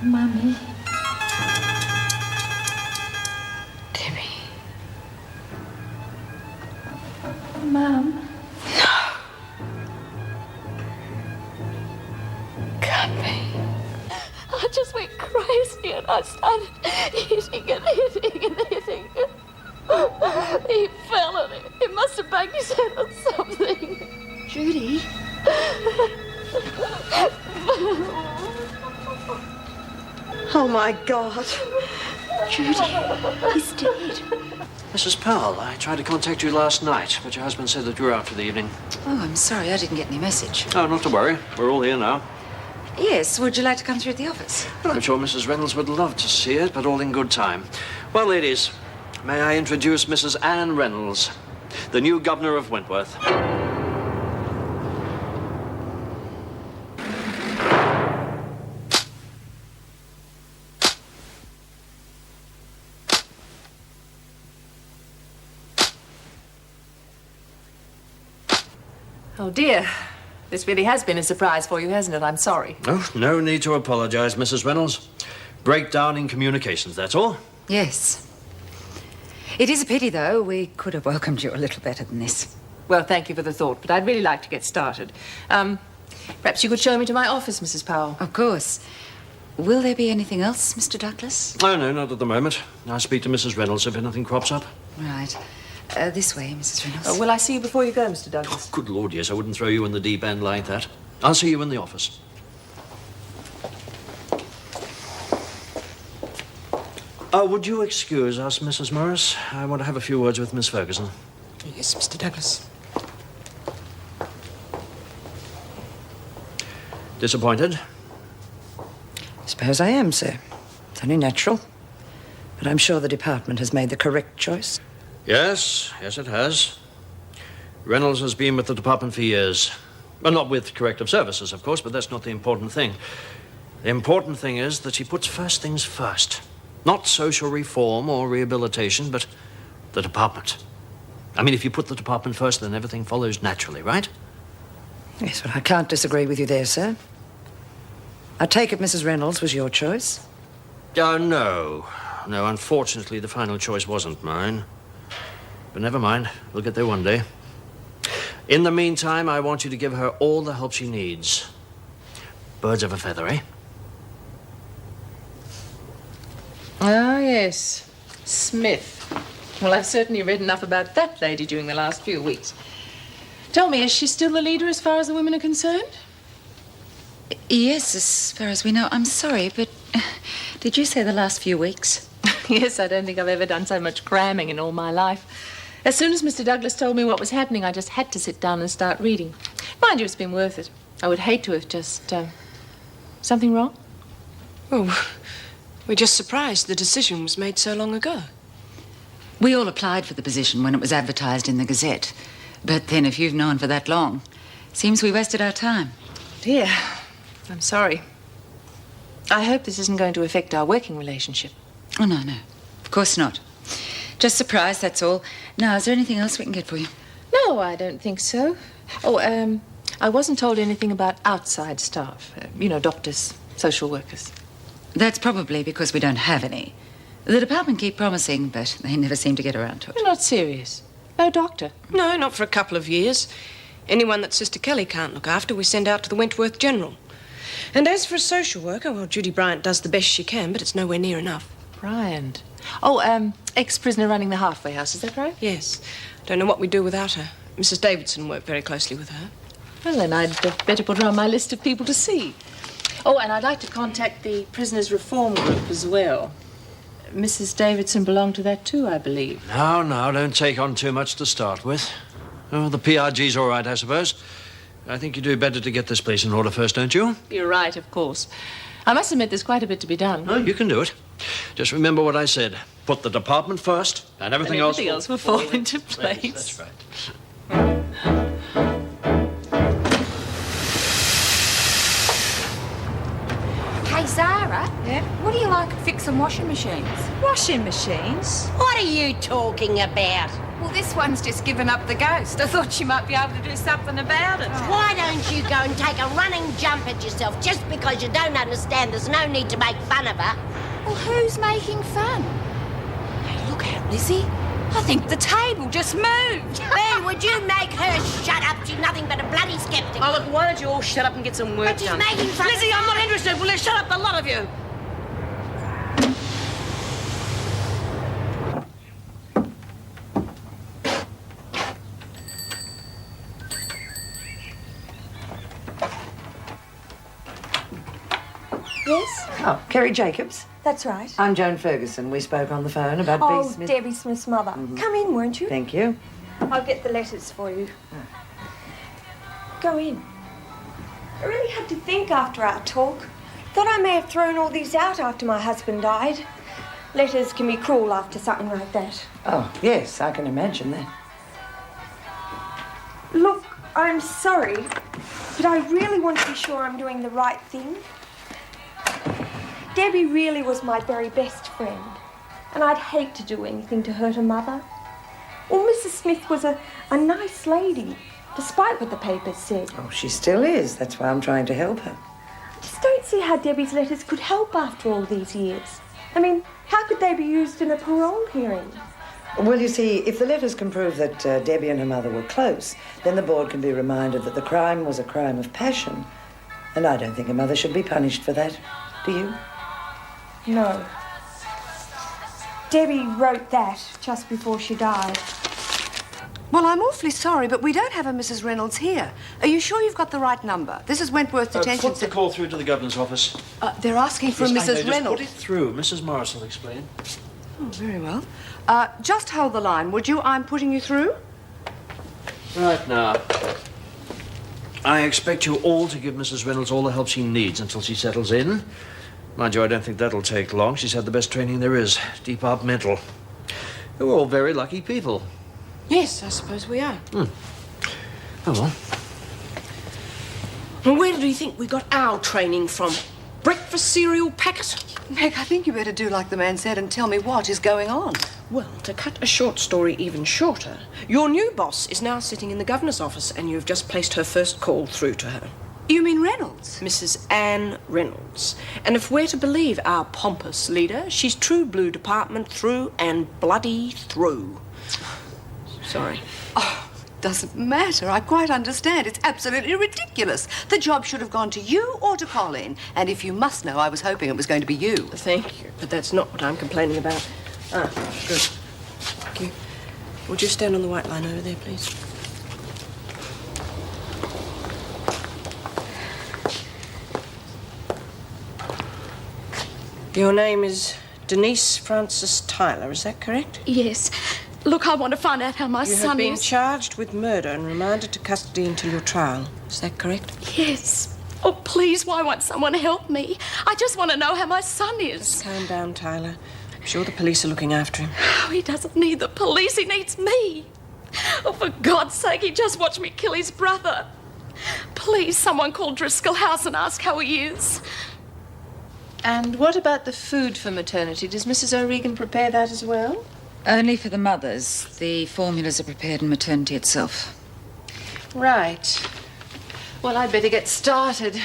Mummy. Debbie. Mum. No. Can't be. I just went crazy and I started hitting and hitting and hitting. He fell and he must have banged his head on something. Judy. Oh, my God. Judy, he's dead. Mrs. Powell, I tried to contact you last night, but your husband said that you were out for the evening. Oh, I'm sorry, I didn't get any message. Oh, not to worry. We're all here now. Yes, would you like to come through the office? Well, I'm sure Mrs. Reynolds would love to see it, but all in good time. Well, ladies, may I introduce Mrs. Anne Reynolds, the new governor of Wentworth. Oh, dear. This really has been a surprise for you, hasn't it? I'm sorry. Oh, no need to apologize, Mrs. Reynolds. Breakdown in communications, that's all. Yes. It is a pity, though. We could have welcomed you a little better than this. Well, thank you for the thought, but I'd really like to get started. Perhaps you could show me to my office, Mrs. Powell. Of course. Will there be anything else, Mr. Douglas? Oh, no, not at the moment. I'll speak to Mrs. Reynolds if anything crops up. Right. This way, Mrs. Reynolds. Oh, will I see you before you go, Mr. Douglas? Good Lord, yes, I wouldn't throw you in the deep end like that. I'll see you in the office. Would you excuse us, Mrs. Morris? I want to have a few words with Miss Ferguson. Yes, Mr. Douglas. Disappointed? I suppose I am, sir. It's only natural. But I'm sure the department has made the correct choice. Yes, it has. Reynolds has been with the department for years. Well, not with corrective services, of course, but that's not the important thing. The important thing is that she puts first things first. Not social reform or rehabilitation, but the department. I mean, if you put the department first, then everything follows naturally, right? Yes, but I can't disagree with you there, sir. I take it Mrs. Reynolds was your choice? Oh, no. No, unfortunately, the final choice wasn't mine. But never mind. We'll get there one day. In the meantime, I want you to give her all the help she needs. Birds of a feather, eh? Ah, yes. Smith. Well, I've certainly read enough about that lady during the last few weeks. Tell me, is she still the leader as far as the women are concerned? Yes, as far as we know. I'm sorry, but did you say the last few weeks? Yes, I don't think I've ever done so much cramming in all my life. As soon as Mr. Douglas told me what was happening, I just had to sit down and start reading. Mind you, it's been worth it. I would hate to have just, something wrong? Oh, we're just surprised the decision was made so long ago. We all applied for the position when it was advertised in the Gazette. But then if you've known for that long, seems we wasted our time. Dear, I'm sorry. I hope this isn't going to affect our working relationship. Oh, no. Of course not. Just surprised, that's all. Now, is there anything else we can get for you? No, I don't think so. Oh, I wasn't told anything about outside staff. Doctors, social workers. That's probably because we don't have any. The department keep promising, but they never seem to get around to it. You're not serious. No doctor. No, not for a couple of years. Anyone that Sister Kelly can't look after, we send out to the Wentworth General. And as for a social worker, well, Judy Bryant does the best she can, but it's nowhere near enough. Bryant. Oh, ex-prisoner running the halfway house, is that right? Yes. Don't know what we'd do without her. Mrs. Davidson worked very closely with her. Well, then I'd better put her on my list of people to see. Oh, and I'd like to contact the Prisoners Reform Group as well. Mrs. Davidson belonged to that too, I believe. No, don't take on too much to start with. Oh, the PRG's all right, I suppose. I think you do better to get this place in order first, don't you? You're right, of course. I must admit there's quite a bit to be done. No, you can do it. Just remember what I said. Put the department first, and everything else will fall into place. Yes, that's right. Hey, Zara. Yeah? What do you like at fixing washing machines? Washing machines? What are you talking about? Well, this one's just given up the ghost. I thought she might be able to do something about it. Why don't you go and take a running jump at yourself? Just because you don't understand, there's no need to make fun of her. Well, who's making fun? Hey, look out, Lizzie. I think the table just moved. Ben, would you make her shut up? She's nothing but a bloody skeptic. Oh, look, why don't you all shut up and get some work But she's done? making fun of Lizzie, I'm not interested. Will you shut up, the lot of you? Yes, Oh, Kerry Jacobs. that's right. I'm Joan Ferguson. We spoke on the phone about Oh, B. Smith. Debbie Smith's mother. Come in, won't you? Thank you. I'll get the letters for you. Go in. I really had to think after our talk. Thought I may have thrown all these out after my husband died. Letters can be cruel after something like that. Oh, yes, I can imagine that. Look, I'm sorry, but I really want to be sure I'm doing the right thing. Debbie really was my very best friend, and I'd hate to do anything to hurt her mother. Well, Mrs. Smith was a nice lady, despite what the papers said. Oh, she still is. That's why I'm trying to help her. I just don't see how Debbie's letters could help after all these years. I mean, how could they be used in a parole hearing? Well, you see, if the letters can prove that Debbie and her mother were close, then the board can be reminded that the crime was a crime of passion. And I don't think a mother should be punished for that. Do you? No. Debbie wrote that just before she died. Well, I'm awfully sorry, but we don't have a Mrs. Reynolds here. Are you sure you've got the right number? This is Wentworth Detention Put the call through to the governor's office. They're asking for a Yes, I know, Mrs. just Reynolds. put it through. Mrs. Morris will explain. Oh, very well. Just hold the line, would you? I'm putting you through. Right now. I expect you all to give Mrs. Reynolds all the help she needs until she settles in. Mind you, I don't think that'll take long. She's had the best training there is. Departmental. We're all very lucky people. Yes, I suppose we are. Oh, well. Well, where do you think we got our training from? Breakfast cereal packet? Meg, I think you better do like the man said and tell me what is going on. Well, to cut a short story even shorter, your new boss is now sitting in the governor's office and you've just placed her first call through to her. You mean Reynolds? Mrs. Anne Reynolds. And if we're to believe our pompous leader, she's true blue department through and bloody through. Sorry. Oh, doesn't matter. I quite understand. It's absolutely ridiculous. The job should have gone to you or to Colleen. And if you must know, I was hoping it was going to be you. Thank you, but that's not what I'm complaining about. Ah, good. Thank you. Would you stand on the white line over there, please? Your name is Denise Frances Tyler, is that correct? Yes. Look, I want to find out how my You have son been is. charged with murder and remanded to custody until your trial. Is that correct? Yes. Oh, please, why won't someone help me? I just want to know how my son is. Calm down, Tyler. I'm sure the police are looking after him. Oh, he doesn't need the police, he needs me. Oh, for God's sake, he just watched me kill his brother. Please, someone call Driscoll House and ask how he is. And what about the food for maternity? Does Mrs. O'Regan prepare that as well? Only for the mothers. The formulas are prepared in maternity itself. Right. Well, I'd better get started.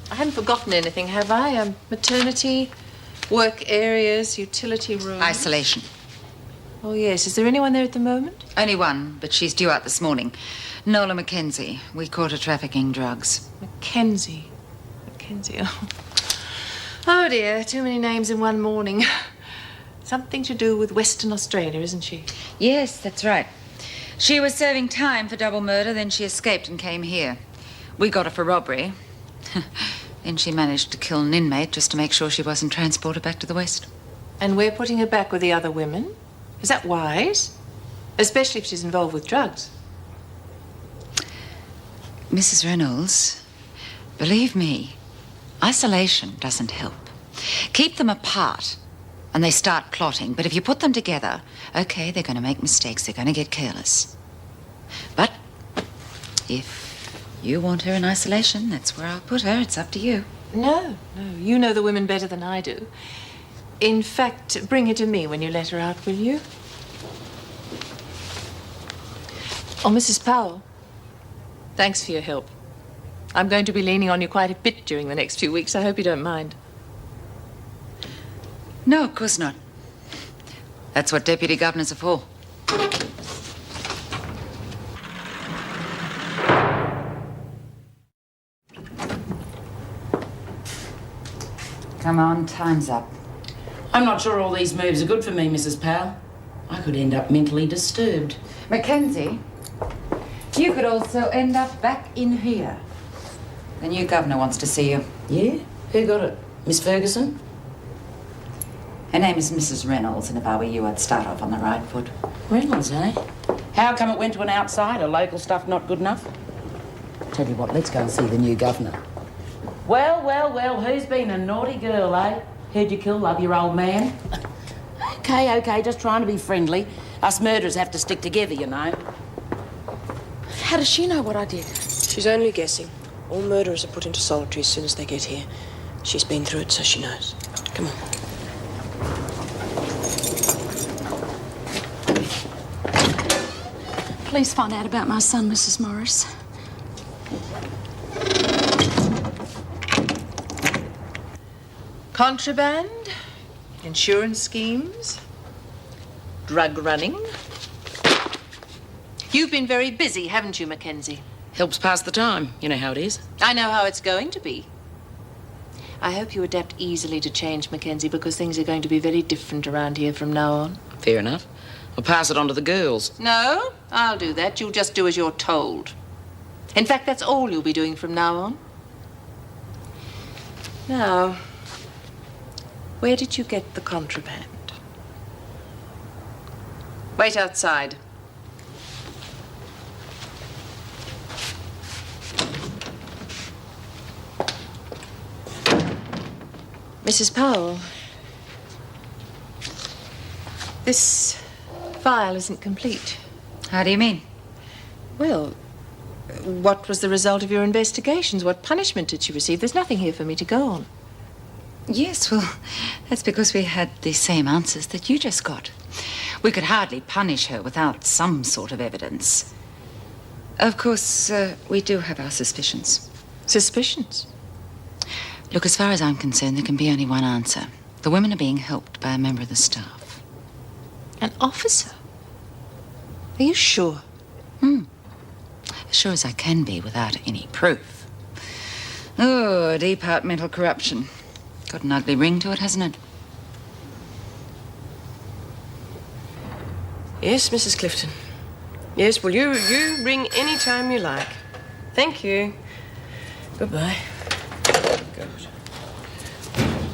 I haven't forgotten anything, have I? Maternity, work areas, utility rooms. Isolation. Oh, yes. Is there anyone there at the moment? Only one, but she's due out this morning. Nola Mackenzie. We caught her trafficking drugs. Mackenzie. Oh. Oh, dear. Too many names in one morning. Something to do with Western Australia, isn't she? Yes, that's right. She was serving time for double murder, then she escaped and came here. We got her for robbery. Then she managed to kill an inmate just to make sure she wasn't transported back to the West. And we're putting her back with the other women? Is that wise? Especially if she's involved with drugs. Mrs. Reynolds, believe me, isolation doesn't help. Keep them apart and they start plotting. But if you put them together, okay, they're going to make mistakes. They're going to get careless. But if you want her in isolation, that's where I'll put her. It's up to you. No. You know the women better than I do. In fact, bring her to me when you let her out, will you? Oh, Mrs. Powell, thanks for your help. I'm going to be leaning on you quite a bit during the next few weeks. I hope you don't mind. No, of course not. That's what deputy governors are for. Come on, time's up. I'm not sure all these moves are good for me, Mrs. Powell. I could end up mentally disturbed. Mackenzie, you could also end up back in here. The new governor wants to see you. Yeah? Who got it? Miss Ferguson? Her name is Mrs. Reynolds, and if I were you, I'd start off on the right foot. Reynolds, eh? How come it went to an outsider? Local stuff not good enough? Tell you what, let's go and see the new governor. Well, who's been a naughty girl, eh? Heard you kill love your old man? Okay, just trying to be friendly. Us murderers have to stick together, you know. How does she know what I did? She's only guessing. All murderers are put into solitary as soon as they get here. She's been through it, so she knows. Come on. Please find out about my son, Mrs. Morris. Contraband, insurance schemes, drug running. You've been very busy, haven't you, Mackenzie? Helps pass the time. You know how it is. I know how it's going to be. I hope you adapt easily to change, Mackenzie, because things are going to be very different around here from now on. Fair enough. I'll pass it on to the girls. No, I'll do that. You'll just do as you're told. In fact, that's all you'll be doing from now on. Now, where did you get the contraband? Wait outside. Mrs. Powell, this file isn't complete. How do you mean? Well, what was the result of your investigations? What punishment did she receive? There's nothing here for me to go on. Yes, well, that's because we had the same answers that you just got. We could hardly punish her without some sort of evidence. Of course, we do have our suspicions. Suspicions? Look, as far as I'm concerned, there can be only one answer. The women are being helped by a member of the staff. An officer? Are you sure? As sure as I can be without any proof. Oh, departmental corruption. Got an ugly ring to it, hasn't it? Yes, Mrs. Clifton. Yes, well, you ring any time you like. Thank you. Goodbye.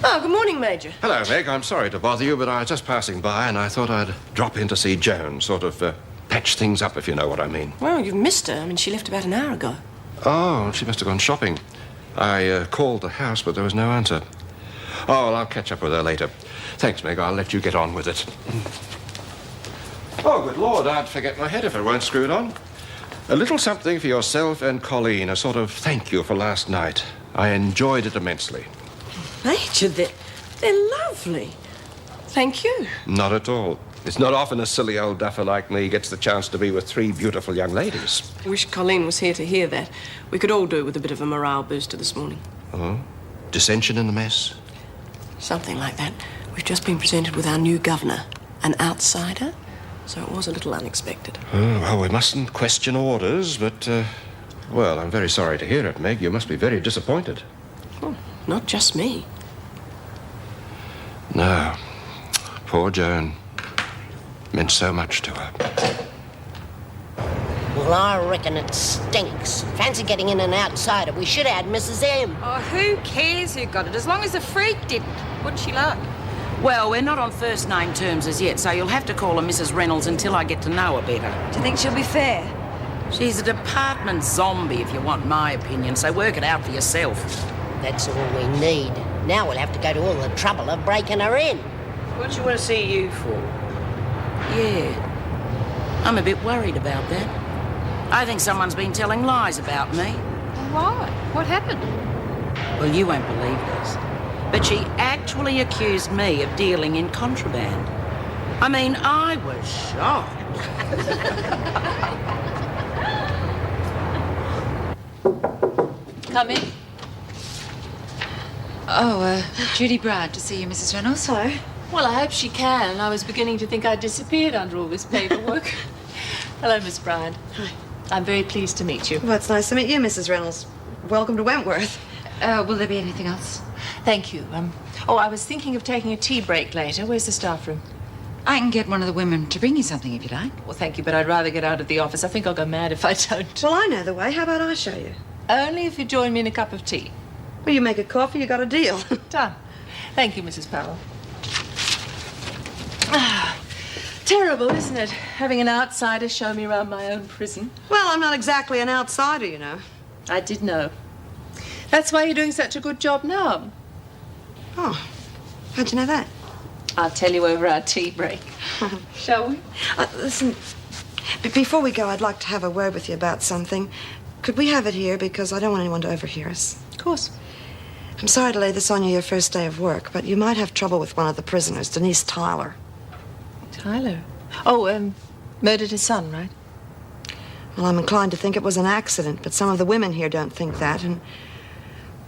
Oh, good morning, Major. Hello, Meg. I'm sorry to bother you, but I was just passing by and I thought I'd drop in to see Joan, sort of patch things up, if you know what I mean. Well, you've missed her. I mean, she left about an hour ago. Oh, she must have gone shopping. I called the house, but there was no answer. Oh, well, I'll catch up with her later. Thanks, Meg. I'll let you get on with it. Oh, good Lord, I'd forget my head if it weren't screwed on. A little something for yourself and Colleen, a sort of thank you for last night. I enjoyed it immensely. Major, they're lovely. Thank you. Not at all. It's not often a silly old duffer like me gets the chance to be with three beautiful young ladies. I wish Colleen was here to hear that. We could all do with a bit of a morale booster this morning. Oh? Dissension in the mess? Something like that. We've just been presented with our new governor, an outsider, so it was a little unexpected. Oh, well, we mustn't question orders, but, well, I'm very sorry to hear it, Meg. You must be very disappointed. Oh, not just me. No. Poor Joan. Meant so much to her. Well, I reckon it stinks. Fancy getting in an outsider. We should add Mrs. M. Oh, who cares who got it, as long as the freak didn't. What's she like? Well, we're not on first name terms as yet, so you'll have to call her Mrs. Reynolds until I get to know her better. Do you think she'll be fair? She's a department zombie, if you want my opinion, so work it out for yourself. That's all we need. Now we'll have to go to all the trouble of breaking her in. What do you want to see you for? Yeah. I'm a bit worried about that. I think someone's been telling lies about me. Why? What happened? Well, you won't believe this, but she actually accused me of dealing in contraband. I mean, I was shocked. Come in. Oh, Judy Bryant to see you, Mrs. Reynolds. Hello. Well, I hope she can. I was beginning to think I'd disappeared under all this paperwork. Hello, Miss Bryant. Hi. I'm very pleased to meet you. Well, it's nice to meet you, Mrs. Reynolds. Welcome to Wentworth. Will there be anything else? Thank you. I was thinking of taking a tea break later. Where's the staff room? I can get one of the women to bring you something if you like. Well, thank you, but I'd rather get out of the office. I think I'll go mad if I don't. Well, I know the way. How about I show you? Only if you join me in a cup of tea. Well, you make a coffee, you got a deal. Done. Thank you, Mrs. Powell. Terrible, isn't it? Having an outsider show me around my own prison. Well, I'm not exactly an outsider, you know. I did know. That's why you're doing such a good job now. Oh, how'd you know that? I'll tell you over our tea break. Shall we? Listen, before we go, I'd like to have a word with you about something. Could we have it here? Because I don't want anyone to overhear us. Of course. I'm sorry to lay this on you your first day of work, but you might have trouble with one of the prisoners, Denise Tyler. Tyler? Oh, murdered his son, right? Well, I'm inclined to think it was an accident, but some of the women here don't think that, and...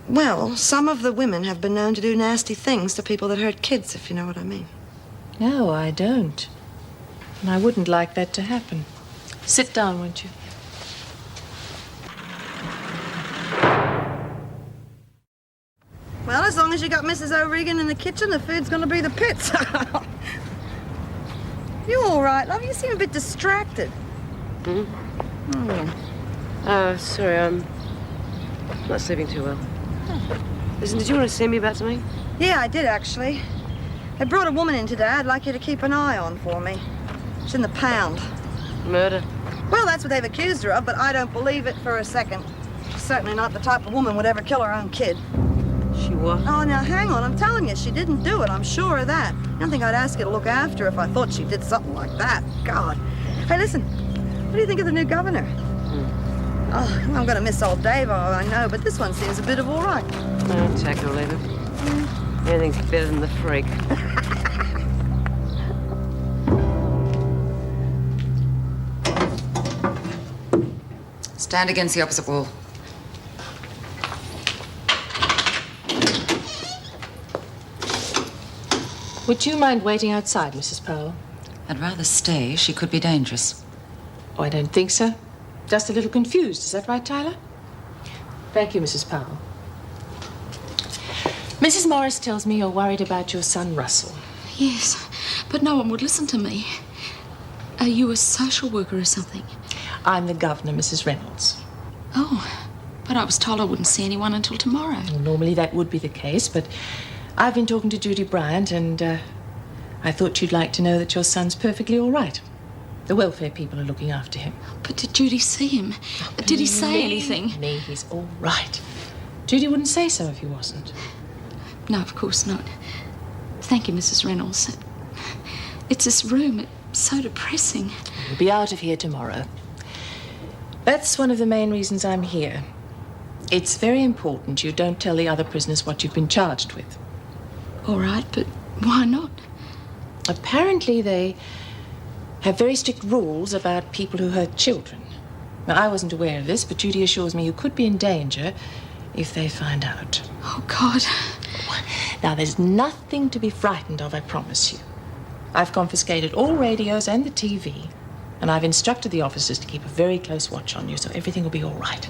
Well, some of the women have been known to do nasty things to people that hurt kids, if you know what I mean. No, I don't. And I wouldn't like that to happen. Sit down, won't you? Well, as long as you got Mrs. O'Regan in the kitchen, the food's gonna be the pits. You all right, love? You seem a bit distracted. Sorry, I'm not sleeping too well. Listen, did you want to see me about something? Yeah, I did, actually. They brought a woman in today I'd like you to keep an eye on for me. She's in the pound. Murder? Well, that's what they've accused her of, but I don't believe it for a second. She's certainly not the type of woman would ever kill her own kid. She what? Oh, now, hang on. I'm telling you, she didn't do it. I'm sure of that. I don't think I'd ask you to look after her if I thought she did something like that. God. Hey, listen. What do you think of the new governor? Oh, I'm going to miss old Dave, I know, but this one seems a bit of all right. No, take it or leave it. Anything's better than the freak. Stand against the opposite wall. Would you mind waiting outside, Mrs. Powell? I'd rather stay. She could be dangerous. Oh, I don't think so. Just a little confused. Is that right, Tyler? Thank you, Mrs. Powell. Mrs. Morris tells me you're worried about your son, Russell. Yes, but no one would listen to me. Are you a social worker or something? I'm the governor, Mrs. Reynolds. Oh, but I was told I wouldn't see anyone until tomorrow. Well, normally that would be the case, but I've been talking to Judy Bryant, and I thought you'd like to know that your son's perfectly all right. The welfare people are looking after him. But did Judy see him? Did he say anything? Me, he's all right. Judy wouldn't say so if he wasn't. No, of course not. Thank you, Mrs. Reynolds. It's this room. It's so depressing. We'll be out of here tomorrow. That's one of the main reasons I'm here. It's very important you don't tell the other prisoners what you've been charged with. All right, but why not? Apparently they have very strict rules about people who hurt children. Now, I wasn't aware of this, but Judy assures me you could be in danger if they find out. Oh, God. Now, there's nothing to be frightened of, I promise you. I've confiscated all radios and the TV, and I've instructed the officers to keep a very close watch on you, so everything will be all right.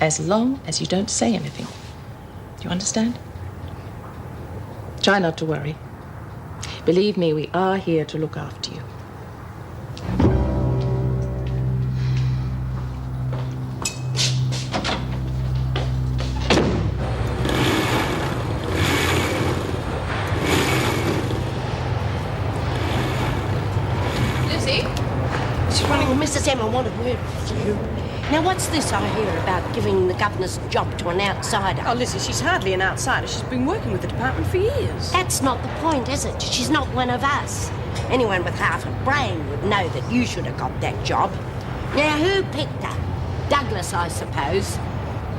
As long as you don't say anything. Do you understand? Try not to worry. Believe me, we are here to look after you. Mrs. Emma, I want a word with you. Now, what's this I hear about giving the governor's job to an outsider? Oh, Lizzie, she's hardly an outsider. She's been working with the department for years. That's not the point, is it? She's not one of us. Anyone with half a brain would know that you should have got that job. Now, who picked her? Douglas, I suppose.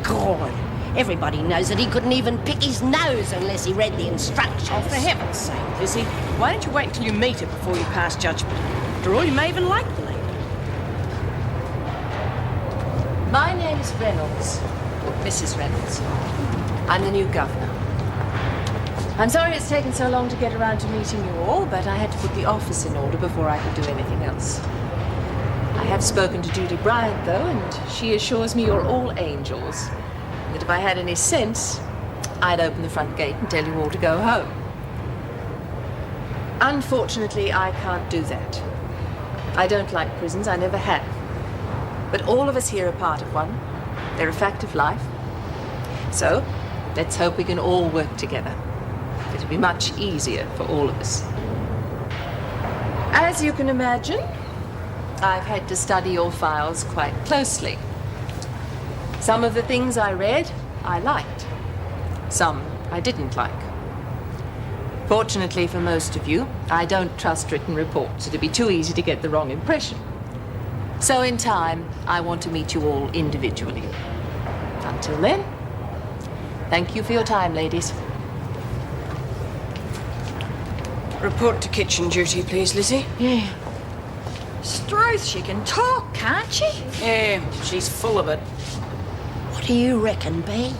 God, everybody knows that he couldn't even pick his nose unless he read the instructions. Oh, for heaven's sake, Lizzie, why don't you wait until you meet her before you pass judgment? After all, you may even like the lady. My name is Reynolds, Mrs. Reynolds. I'm the new governor. I'm sorry it's taken so long to get around to meeting you all, but I had to put the office in order before I could do anything else. I have spoken to Judy Bryant, though, and she assures me you're all angels. That if I had any sense, I'd open the front gate and tell you all to go home. Unfortunately, I can't do that. I don't like prisons, I never have. But all of us here are part of one. They're a fact of life. So, let's hope we can all work together. It'll be much easier for all of us. As you can imagine, I've had to study your files quite closely. Some of the things I read, I liked. Some I didn't like. Fortunately for most of you, I don't trust written reports. It'd be too easy to get the wrong impression. So in time, I want to meet you all individually. Until then, thank you for your time, ladies. Report to kitchen duty, please, Lizzie. Yeah. Struth, she can talk, can't she? Yeah, she's full of it. What do you reckon, Bee?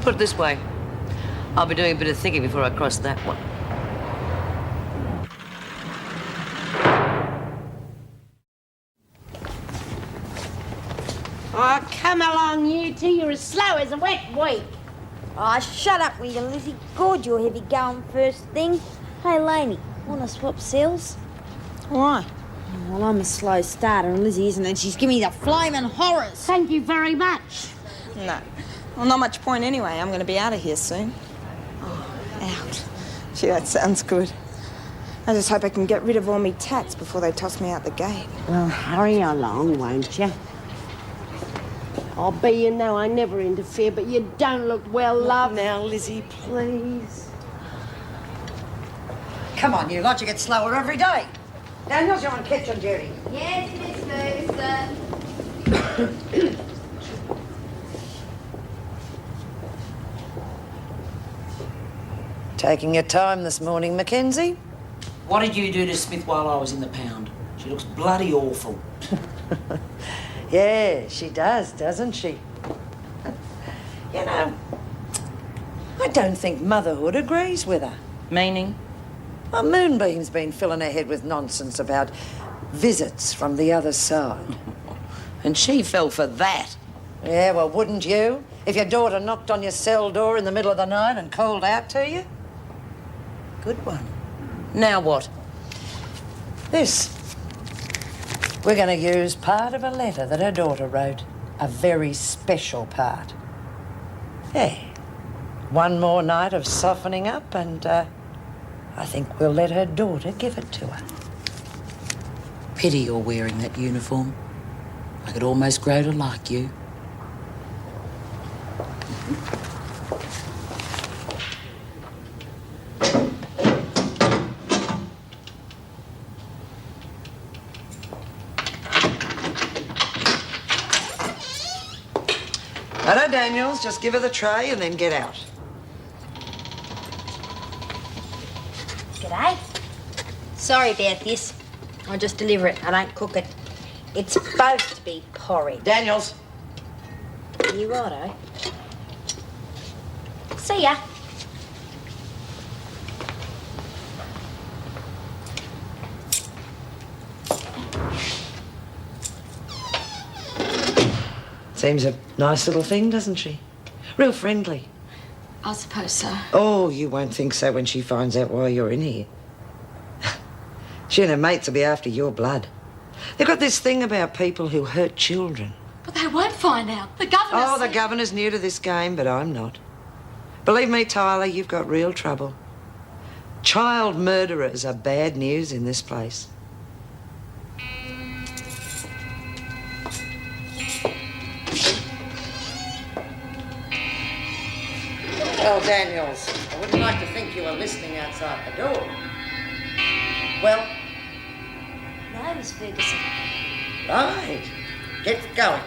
Put it this way. I'll be doing a bit of thinking before I cross that one. Oh, come along, you two. You're as slow as a wet week. Oh, shut up, will you, Lizzie? God, you're heavy going first thing. Hey, Lainey, wanna swap cells? Why? Well, I'm a slow starter and Lizzie isn't, and she's giving me the flaming horrors. Thank you very much. No. Well, not much point anyway. I'm going to be out of here soon. Oh, out. Gee, that sounds good. I just hope I can get rid of all me tats before they toss me out the gate. Well, hurry along, won't you? Oh, Bee, you know I never interfere, but you don't look well, love. Now, Lizzie, please. Come on, you lot, you get slower every day. Daniels, you're on kitchen duty. Yes, Miss Ferguson. Taking your time this morning, Mackenzie. What did you do to Smith while I was in the pound? She looks bloody awful. Yeah, she does, doesn't she? You know, I don't think motherhood agrees with her. Meaning? Well, Moonbeam's been filling her head with nonsense about visits from the other side. And she fell for that. Yeah, well, wouldn't you? If your daughter knocked on your cell door in the middle of the night and called out to you? Good one. Now what? This. We're going to use part of a letter that her daughter wrote. A very special part. Yeah. One more night of softening up and, I think we'll let her daughter give it to her. Pity you're wearing that uniform. I could almost grow to like you. Hello, Daniels. Just give her the tray and then get out. G'day. Sorry about this. I just deliver it. I don't cook it. It's supposed to be porridge. Daniels. You righto. See ya. Seems a nice little thing, doesn't she? Real friendly. I suppose so. Oh, you won't think so when she finds out why you're in here. She and her mates will be after your blood. They've got this thing about people who hurt children. But they won't find out. The governor Oh, the said... governor's new to this game, but I'm not. Believe me, Tyler, you've got real trouble. Child murderers are bad news in this place. Well, Daniels, I wouldn't like to think you were listening outside the door. Well? No, Miss Ferguson. Right. Get going.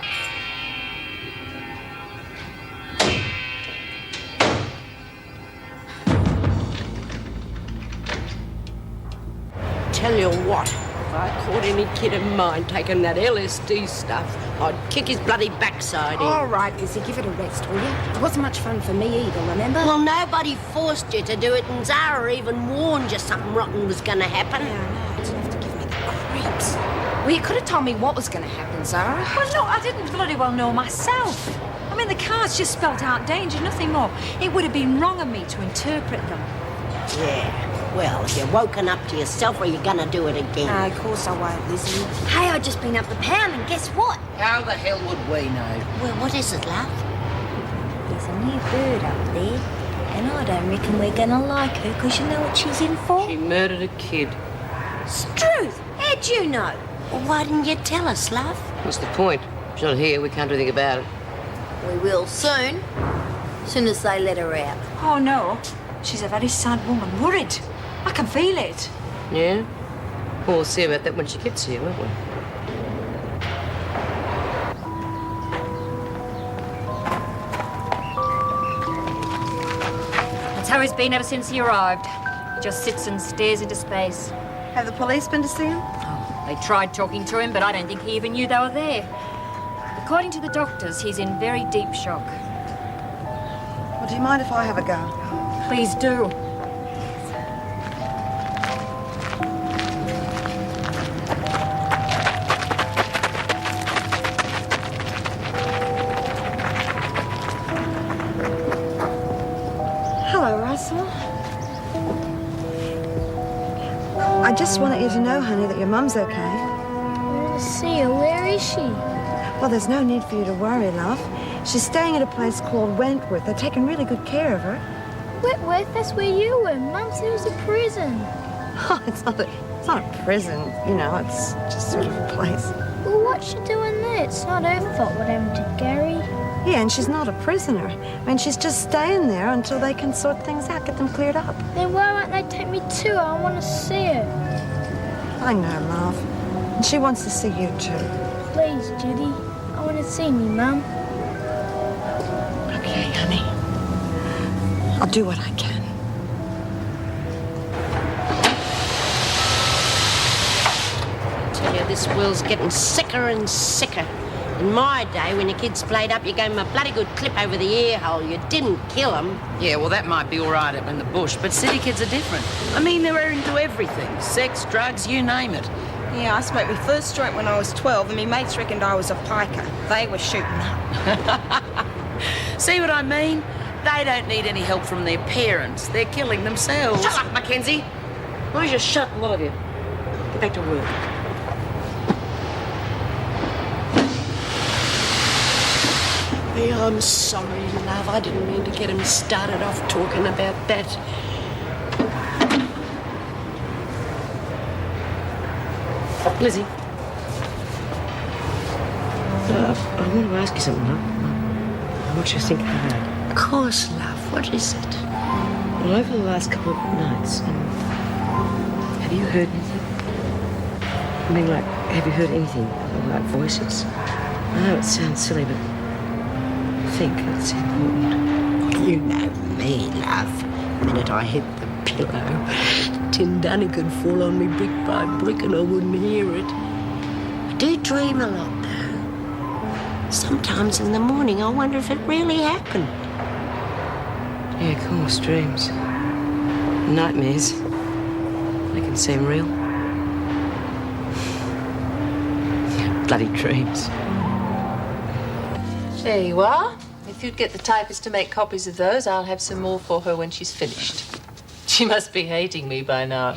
Tell you what, if I caught any kid of mine taking that LSD stuff, I'd kick his bloody backside in. All right, Lizzie, give it a rest, will you? It wasn't much fun for me either, remember? Well, nobody forced you to do it, and Zara even warned you something rotten was going to happen. Yeah, I know. It's enough to give me the creeps. Well, you could have told me what was going to happen, Zara. Well, look, I didn't bloody well know myself. I mean, the cards just spelt out danger, nothing more. It would have been wrong of me to interpret them. Yeah, well, if you're woken up to yourself, are you going to do it again? No, of course I won't, Lizzie. Hey, I just been up the pound, and guess what? How the hell would we know? Well, what is it, love? There's a new bird up there, and I don't reckon we're going to like her, because you know what she's in for? She murdered a kid. Struth! How'd you know? Well, why didn't you tell us, love? What's the point? She's not here. We can't do anything about it. We will soon. Soon as they let her out. Oh, no. She's a very sad woman. Worried. I can feel it. Yeah? Well, we'll see about that when she gets here, won't we? That's how he's been ever since he arrived. He just sits and stares into space. Have the police been to see him? Oh, they tried talking to him, but I don't think he even knew they were there. According to the doctors, he's in very deep shock. Well, do you mind if I have a go? Please do. Hello, Russell. I just wanted you to know, honey, that your mum's okay. I want to see her. Where is she? Well, there's no need for you to worry, love. She's staying at a place called Wentworth. They're taking really good care of her. Wentworth, that's where you were. Mum said it was a prison. Oh, it's not a prison, you know, it's just sort of a place. Well, what's she doing there? It's not her fault what happened to Gary. Yeah, and she's not a prisoner. I mean, she's just staying there until they can sort things out, get them cleared up. Then why won't they take me too? I want to see her. I know, love. And she wants to see you, too. Please, Judy. I want to see me, Mum. Okay, honey. I'll do what I can. I tell you, this world's getting sicker and sicker. In my day, when your kids played up, you gave them a bloody good clip over the ear hole. You didn't kill them. Yeah, well, that might be all right up in the bush, but city kids are different. I mean, they're into everything. Sex, drugs, you name it. Yeah, I smoked my first joint when I was 12, and my mates reckoned I was a piker. They were shooting up. See what I mean? They don't need any help from their parents. They're killing themselves. Shut up, Mackenzie. Why don't you shut, a lot of you? Get back to work. Yeah, I'm sorry, love. I didn't mean to get him started off talking about that. Lizzie. I want to ask you something, love. I want you to think hard. Of course, love. What is it? Well, over the last couple of nights, have you heard anything? I mean, like, have you heard anything like voices? I know it sounds silly, but I think it's important. You know me, love. The minute I hit the pillow, Tin Dunny could fall on me brick by brick and I wouldn't hear it. I do dream a lot, though. Sometimes in the morning I wonder if it really happened. Yeah, of course, dreams. Nightmares. They can seem real. Bloody dreams. There you are. If you'd get the typist to make copies of those, I'll have some more for her when she's finished. She must be hating me by now.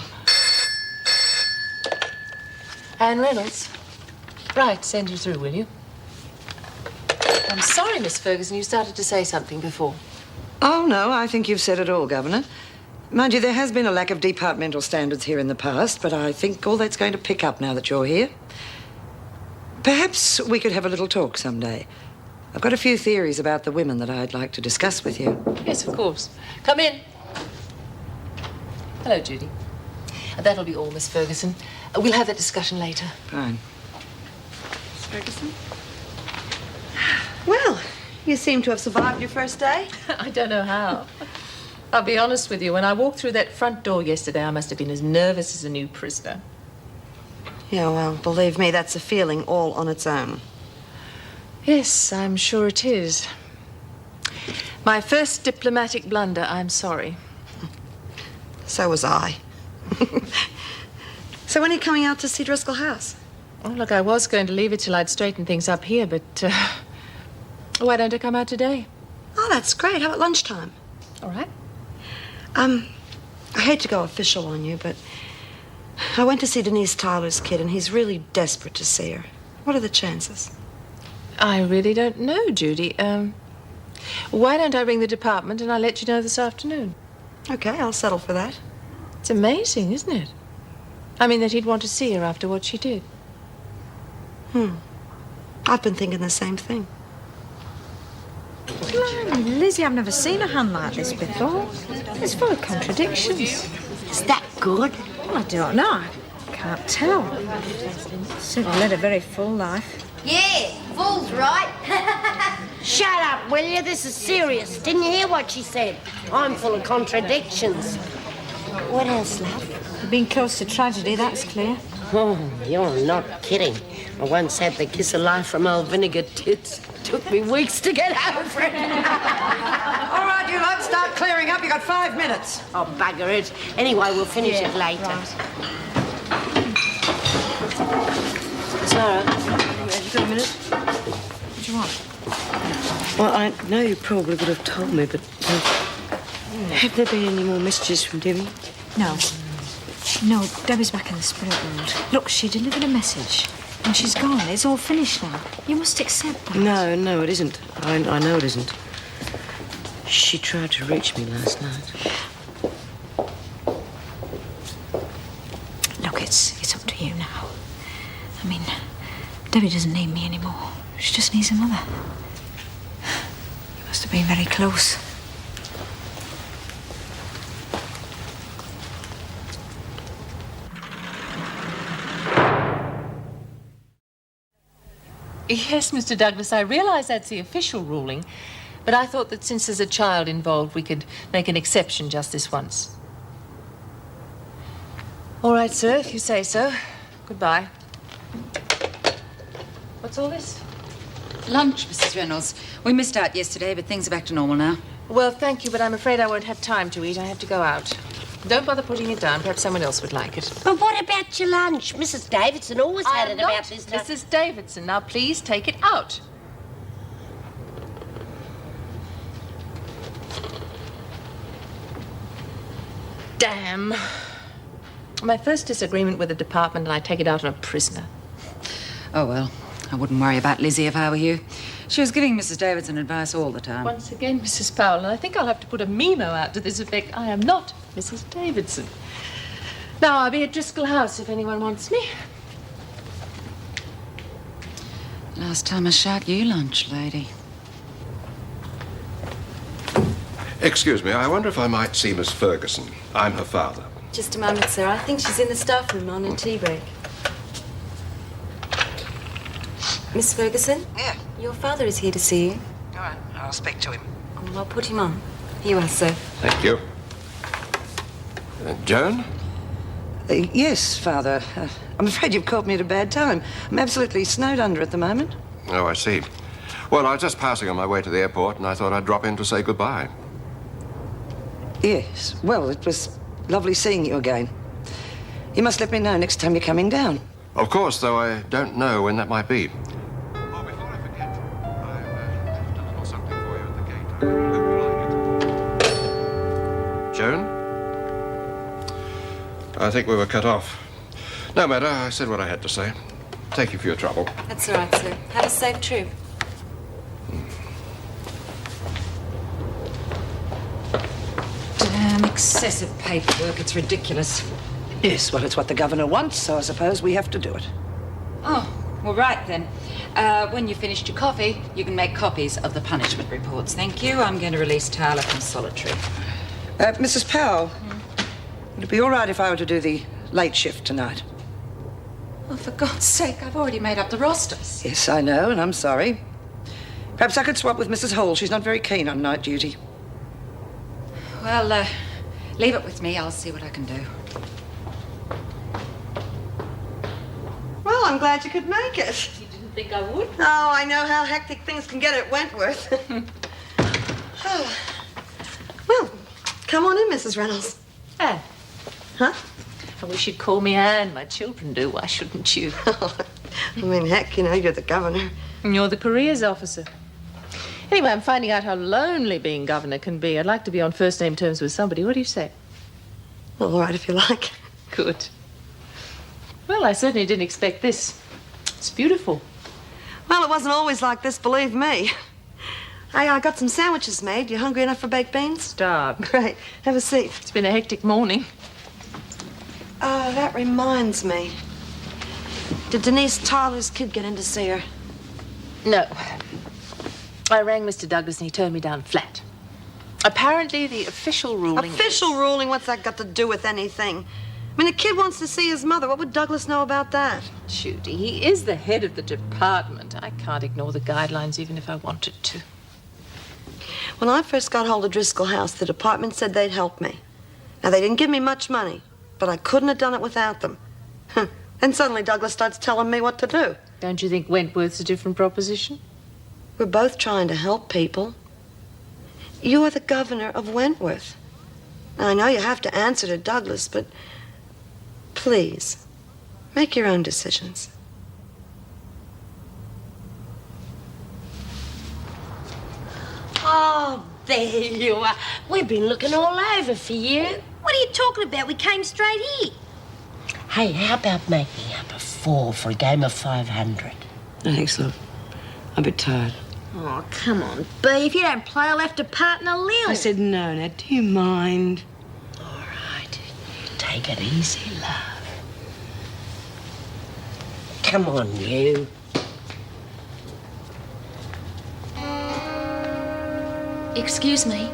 Anne Reynolds. Right, send her through, will you? I'm sorry, Miss Ferguson, you started to say something before. Oh, no, I think you've said it all, Governor. Mind you, there has been a lack of departmental standards here in the past, but I think all that's going to pick up now that you're here. Perhaps we could have a little talk someday. I've got a few theories about the women that I'd like to discuss with you. Yes, of course. Come in. Hello, Judy. That'll be all, Miss Ferguson. We'll have that discussion later. Fine. Miss Ferguson? Well, you seem to have survived your first day. I don't know how. I'll be honest with you. When I walked through that front door yesterday, I must have been as nervous as a new prisoner. Yeah, well, believe me, that's a feeling all on its own. Yes, I'm sure it is. My first diplomatic blunder, I'm sorry. So was I. So when are you coming out to see Driscoll House? Oh, look, I was going to leave it till I'd straightened things up here, but why don't I come out today? Oh, that's great. How about lunchtime? All right. I hate to go official on you, but I went to see Denise Tyler's kid, and he's really desperate to see her. What are the chances? I really don't know, Judy. Why don't I ring the department and I'll let you know this afternoon? Okay, I'll settle for that. It's amazing, isn't it? I mean, that he'd want to see her after what she did. I've been thinking the same thing. Blimey, Lizzie, I've never seen a hand like this before. It's full of contradictions. Is that good? Well, I don't know. I can't tell. Certainly led a very full life. Yeah, fool's right. Shut up, will you? This is serious. Didn't you hear what she said? I'm full of contradictions. What else, love? You've been close to tragedy, that's clear. Oh, you're not kidding. I once had the kiss of life from old Vinegar Tits. Took me weeks to get over it. All right, you lot, start clearing up. You got 5 minutes. Oh, bugger it. Anyway, we'll finish it later. Right. Sarah, You got a minute? What do you want? well, I know you probably would have told me, but have there been any more messages from Debbie? No. No, Debbie's back in the spirit world. Look, she delivered a message. And she's gone. It's all finished now. You must accept that. No, it isn't. I know it isn't. She tried to reach me last night. Look, it's up to you now. I mean, Debbie doesn't need me anymore. She just needs a mother. You must have been very close. Yes, Mr. Douglas, I realise that's the official ruling, but I thought that since there's a child involved, we could make an exception just this once. All right, sir, if you say so. Goodbye. What's all this? Lunch, Mrs. Reynolds. We missed out yesterday, but things are back to normal now. Well, thank you, but I'm afraid I won't have time to eat. I have to go out. Don't bother putting it down. Perhaps someone else would like it. But what about your lunch? Mrs. Davidson always had it about this time. Mrs. Davidson. Now, please take it out. Damn. My first disagreement with the department, and I take it out on a prisoner. Oh, well, I wouldn't worry about Lizzie if I were you. She was giving Mrs. Davidson advice all the time. Once again, Mrs. Powell, and I think I'll have to put a memo out to this effect. I am not Mrs. Davidson. Now, I'll be at Driscoll House if anyone wants me. Last time I shot you lunch, lady. Excuse me, I wonder if I might see Miss Ferguson. I'm her father. Just a moment, sir. I think she's in the staff room on a tea break. Miss Ferguson? Yeah. Your father is here to see you. All right, I'll speak to him. Oh, I'll put him on. Here you are, sir. Thank you. Joan? Yes, Father. I'm afraid you've caught me at a bad time. I'm absolutely snowed under at the moment. Oh, I see. Well, I was just passing on my way to the airport, and I thought I'd drop in to say goodbye. Yes. Well, it was lovely seeing you again. You must let me know next time you're coming down. Of course, though I don't know when that might be. Oh, before I forget, I've left a little something for you at the gate. I hope you like it. Joan? I think we were cut off. No matter, I said what I had to say. Thank you for your trouble. That's all right, sir. Have a safe trip. Damn excessive paperwork. It's ridiculous. Yes, well, it's what the governor wants, so I suppose we have to do it. Oh, well, right then. When you've finished your coffee, you can make copies of the punishment reports. Thank you. I'm going to release Tyler from solitary. Mrs. Powell, would it be all right if I were to do the late shift tonight? Oh, for God's sake, I've already made up the rosters. Yes, I know, and I'm sorry. Perhaps I could swap with Mrs. Hall. She's not very keen on night duty. Well, leave it with me. I'll see what I can do. I'm glad you could make it. You didn't think I would? Oh, I know how hectic things can get at Wentworth. Oh. Well, come on in, Mrs. Reynolds. Anne. Huh? I wish you'd call me Anne. My children do. Why shouldn't you? I mean, heck, you know, you're the governor. And you're the careers officer. Anyway, I'm finding out how lonely being governor can be. I'd like to be on first-name terms with somebody. What do you say? Well, all right, if you like. Good. Well, I certainly didn't expect this. It's beautiful. Well, it wasn't always like this, believe me. I got some sandwiches made. You hungry enough for baked beans? Starved. Great. Have a seat. It's been a hectic morning. Oh, that reminds me. Did Denise Tyler's kid get in to see her? No. I rang Mr. Douglas and he turned me down flat. Apparently, the official ruling Official ruling? What's that got to do with anything? I mean, a kid wants to see his mother. What would Douglas know about that? Judy, he is the head of the department. I can't ignore the guidelines even if I wanted to. When I first got hold of Driscoll House, the department said they'd help me. Now, they didn't give me much money, but I couldn't have done it without them. Then suddenly Douglas starts telling me what to do. Don't you think Wentworth's a different proposition? We're both trying to help people. You're the governor of Wentworth. Now, I know you have to answer to Douglas, but please, make your own decisions. Oh, there you are. We've been looking all over for you. What are you talking about? We came straight here. Hey, how about making up a 4 for a game of 500? Thanks, love. I'm a bit tired. Oh, come on, B. If you don't play, I'll have to partner Lil. I said no. Now, do you mind? All right. Take it easy, love. Come on, you. Excuse me.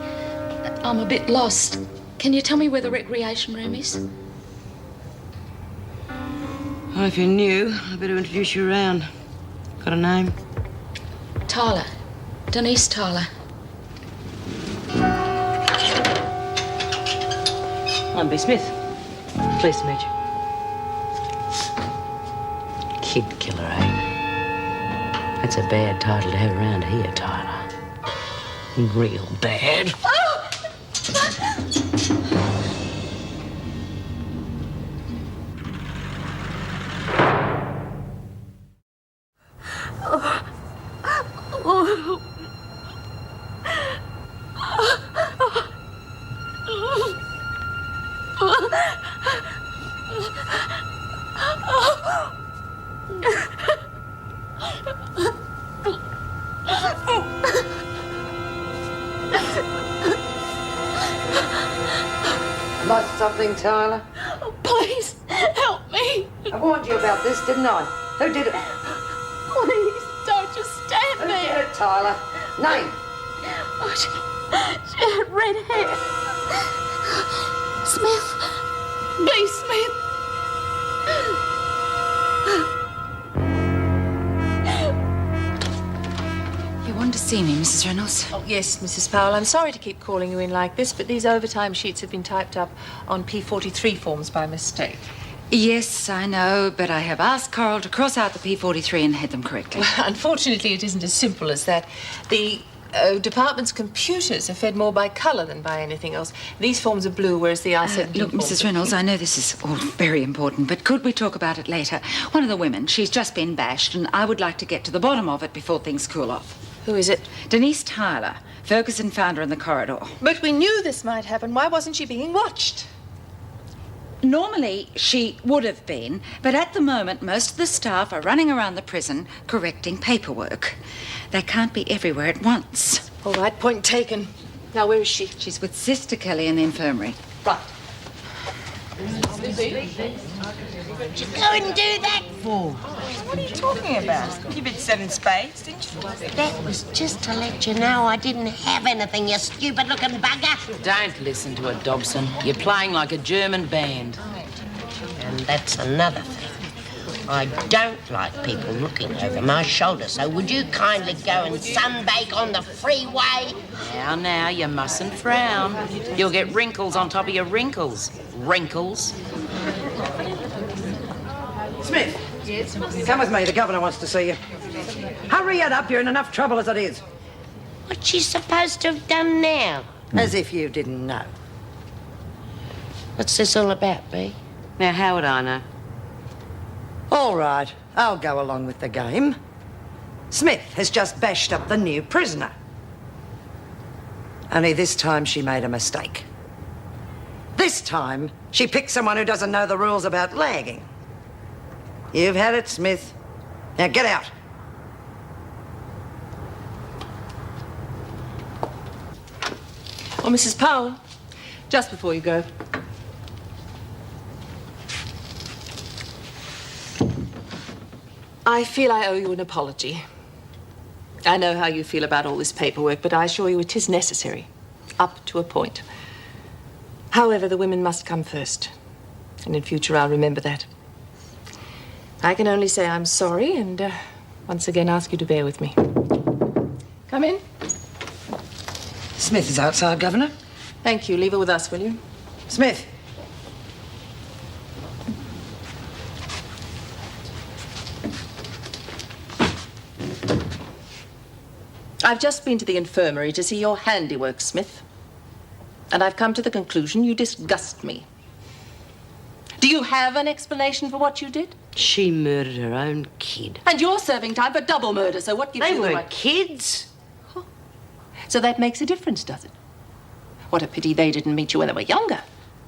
I'm a bit lost. Can you tell me where the recreation room is? Well, if you're new, I better introduce you around. Got a name? Tyler. Denise Tyler. I'm B. Smith. Pleased to meet you. Kid killer, eh? That's a bad title to have around here, Tyler. Real bad. Lost something, Tyler? Oh, please, help me. I warned you about this, didn't I? Who did it? Please, don't just stand Who there. did it, Tyler? Name. Oh, she had red hair. Smith. B. Smith. You wanted to see me, Mrs. Reynolds? Oh, yes, Mrs. Powell. I'm sorry to keep calling you in like this, but these overtime sheets have been typed up on P43 forms by mistake. Yes, I know, but I have asked Coral to cross out the P43 and head them correctly. Well, unfortunately, it isn't as simple as that. The department's computers are fed more by colour than by anything else. These forms are blue, whereas the I-17 Look, forms Mrs. are Reynolds, I know this is all very important, but could we talk about it later? One of the women, she's just been bashed, and I would like to get to the bottom of it before things cool off. Who is it? Denise Tyler. Ferguson found her in the corridor. But we knew this might happen. Why wasn't she being watched? Normally, she would have been, but at the moment, most of the staff are running around the prison correcting paperwork. They can't be everywhere at once. All right, point taken. Now, where is she? She's with Sister Kelly in the infirmary. Right. What did you go and do that for? What are you talking about? You've been selling spades, didn't you? That was just to let you know I didn't have anything, you stupid-looking bugger. Don't listen to her, Dobson. You're playing like a German band. And that's another thing. I don't like people looking over my shoulder, so would you kindly go and sunbake on the freeway? Now, you mustn't frown. You'll get wrinkles on top of your wrinkles. Wrinkles. Smith, Come with me, the governor wants to see you. Hurry it up, you're in enough trouble as it is. What's she supposed to have done now? As if you didn't know. What's this all about, Bea? Now, how would I know? All right, I'll go along with the game. Smith has just bashed up the new prisoner. Only this time she made a mistake. This time, she picked someone who doesn't know the rules about lagging. You've had it, Smith. Now get out. Oh, Mrs. Powell, just before you go. I feel I owe you an apology. I know how you feel about all this paperwork, but I assure you it is necessary, up to a point. However, the women must come first, and in future I'll remember that. I can only say I'm sorry and once again ask you to bear with me. Come in. Smith is outside, Governor. Thank you. Leave her with us, will you? Smith. I've just been to the infirmary to see your handiwork, Smith. And I've come to the conclusion you disgust me. Do you have an explanation for what you did? She murdered her own kid. And you're serving time for double murder, so what gives They you the weren't right... kids. So that makes a difference, does it? What a pity they didn't meet you when they were younger.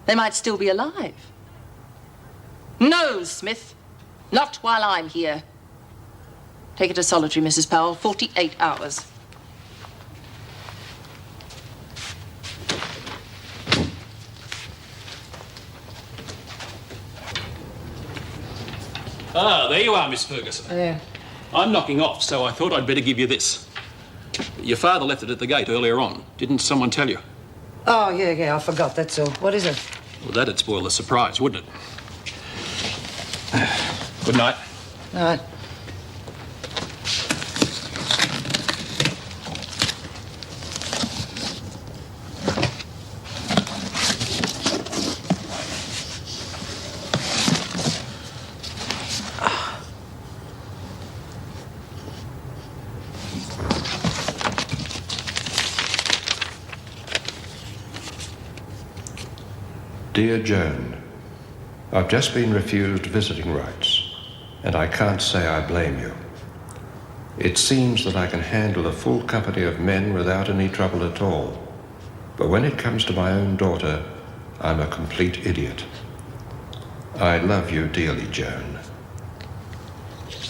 They might still be alive. No, Smith. Not while I'm here. Take it to solitary, Mrs. Powell. 48 hours. Ah, there you are, Miss Ferguson. Yeah. I'm knocking off, so I thought I'd better give you this. Your father left it at the gate earlier on. Didn't someone tell you? Oh, yeah, I forgot, that's all. What is it? Well, that'd spoil the surprise, wouldn't it? Good night. All right. Dear Joan, I've just been refused visiting rights, and I can't say I blame you. It seems that I can handle a full company of men without any trouble at all. But when it comes to my own daughter, I'm a complete idiot. I love you dearly, Joan.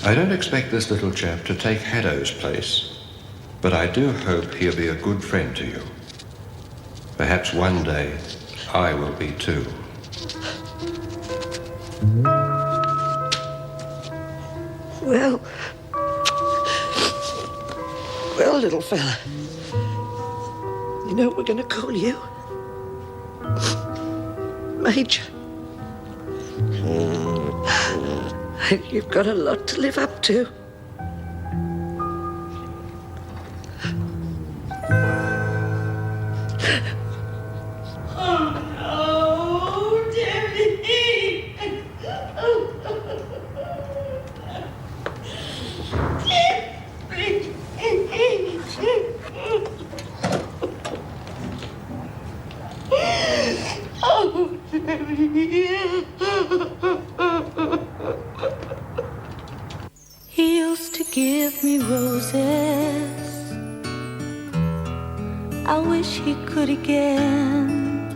I don't expect this little chap to take Haddo's place, but I do hope he'll be a good friend to you. Perhaps one day, I will be too. Well, little fella, you know what we're going to call you? Major. You've got a lot to live up to. He used to give me roses. I wish he could again.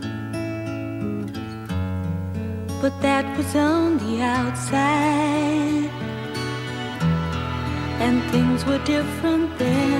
But that was on the outside, and things were different then.